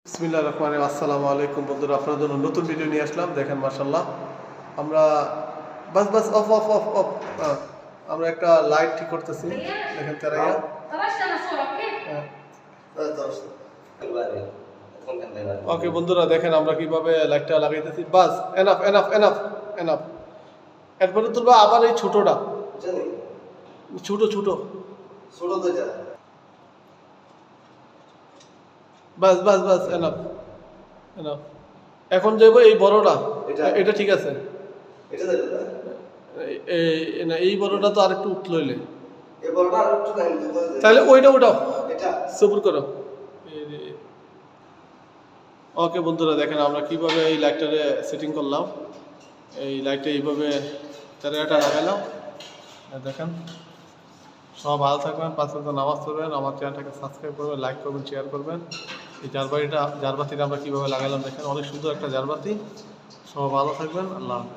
বিসমিল্লাহির রহমানির রহিম। আসসালামু আলাইকুম বন্ধুরা, আপনাদের জন্য নতুন ভিডিও নিয়ে আসলাম। দেখেন মাশাআল্লাহ, আমরা বাস বাস অফ অফ অফ অফ আমরা একটা লাইট ঠিক করতেছি। দেখেন তেরাইয়া ওকে বন্ধুরা, দেখেন আমরা কিভাবে লাইটটা লাগাইতেছি। বাস এনাফ এনাফ এনাফ এনাফ। এরপরে তুলবা আবার এই ছোটটা, ছোট ছোট ছোট তো যা বাস বাস বাস এনাফ এনাফ। এখন যাবো এই বড়টা, এটা ঠিক আছে। এটা দেখ না এই বড়টা তো আরেকটু উঠলইলে, এই বড়টা আর একটু টাইম দিতে হবে। তাহলে ওইটা উঠাও, এটা সবুর করো। ওকে বন্ধুরা, দেখেন আমরা কিভাবে এই লাইটটারে সেটিং করলাম। এই লাইটটা এইভাবে তেরাটা লাগালাম। দেখেন, সব ভালো থাকবেন, 5 ওয়াক্ত নামাজ পড়বেন, আমার চ্যানেলটাকে সাবস্ক্রাইব করবেন, লাইক করবেন, শেয়ার করবেন। এই জারবাতিটা আমরা কিভাবে লাগালাম দেখেন, অনেক সুন্দর একটা জারবাতি। সব ভালো থাকবেন, আল্লাহ হাফেজ।